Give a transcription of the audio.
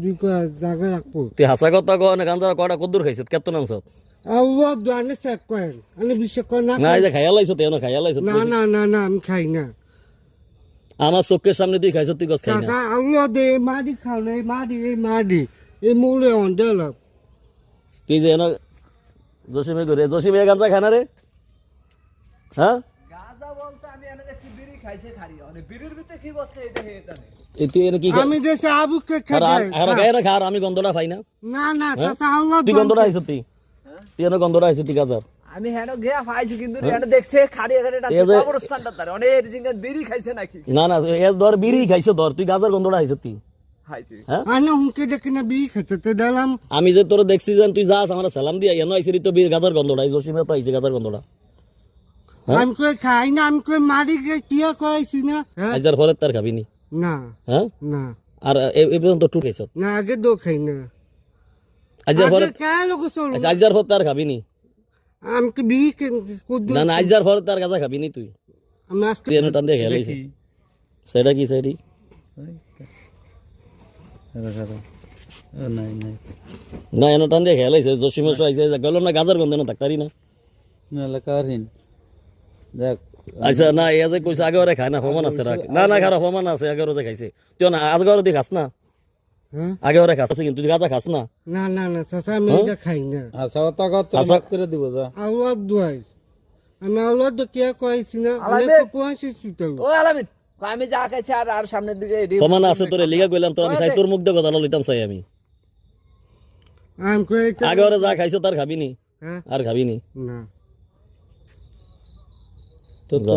দুই জায়গা রাখবো তুই হাসা কথা কো না গাঞ্জা কটা কদ্দুর খাইছত কেতন আনছত আল্লাহ দোয়ানে চেক করেন আমি বিশ্বাস করেন না না এই যে খাইয়া লাইছত এনো খাইয়া লাইছত না না না না আমি খাই না আমার চোখের সামনে তুই খাইছত তুই গছ খাই না চাচা আল্লাহ দে মাদি খাও এই মাদি এই মূলে অন্ডেল তুই যে এনো জসিমে করে জসিমে গাঞ্জা খায় না রে হ্যাঁ গাঁজা বলতে আমি এনে দেখছি বিড়ি খাইছে খারি মানে বিড়ির ভিতরে কি বসছে এটা হেটা নেই এই তুই এনে কি আমি দেশে আবুকে আর খাই আর গায়ে না খা আর আমি গন্ধটা পাই না না না চাচা আল্লাহ তুই গন্ধটা আইছত তুই এনে গন্ধটা আইছত তুই গাজার আমি হেনো গিয়া খাইছি কিন্তু হেনো দেখছে খারি খারিটা কবরস্থানটা তারে অনেক জিঙ্গা বিড়ি খাইছে নাকি না না এর ধর বিড়ি খাইছো ধর তুই গাজার গন্ধটা আইছত তুই খাইছি হ্যাঁ আনে হুমকে দেখে না বিয়ে খেতে তো দিলাম আমি যে তোর দেখছি যে তুই যাস আমার সালাম দিয়া এনো আইছিস তো গাজার গন্ধটা জসিমে তো আইছে গাজার গন্ধটা আমি কই খাই না আমি কই মারি গে কিয়া কইছি না আইজার পরে তার খাবি নি না হ্যাঁ না আর এ পর্যন্ত টু খাইছ না আগে দো খাই না আইজার পরে আগে কে লোক চল আচ্ছা আইজার পর তার খাবি নি আমি কি বিয়ে কুদু না না আইজার পরে তার গাজা খাবি নি তুই আমি আজকে তুই এনে টান দিয়ে খেলাইছিস সেটা কি সেটি না এনে টান দিয়ে খেলাইছে জসিমে আইছে গেল না গাজার গন্ধ না থাকতারি না আচ্ছা না এ যে কইছে আগে ওরে খায় না প্রমাণ আছে রাখ না না খারাপ প্রমাণ আছে আগে ওরে যে খাইছে তুই না আজ গরে দি খাস না হ্যাঁ আগে ওরে খাস কিন্তু তুই গাজা খাস না না না না চাচা আমি এটা খাই না আচ্ছা করে দিব যা আল্লাহ দোয়াই আমি আল্লাহ তো কিয়া কইছি না আমি তো কোয়াছি সুতাল ও আলামিন আমি যা খাইছি আর সামনের দিকে প্রমাণ আছে তোরে লিগা কইলাম তো আমি চাই তোর মুখ দিয়ে কথা লইতাম চাই আমি আমি কই আগে ওরে যা খাইছো তার খাবি নি হ্যাঁ আর খাবি নি না তো যা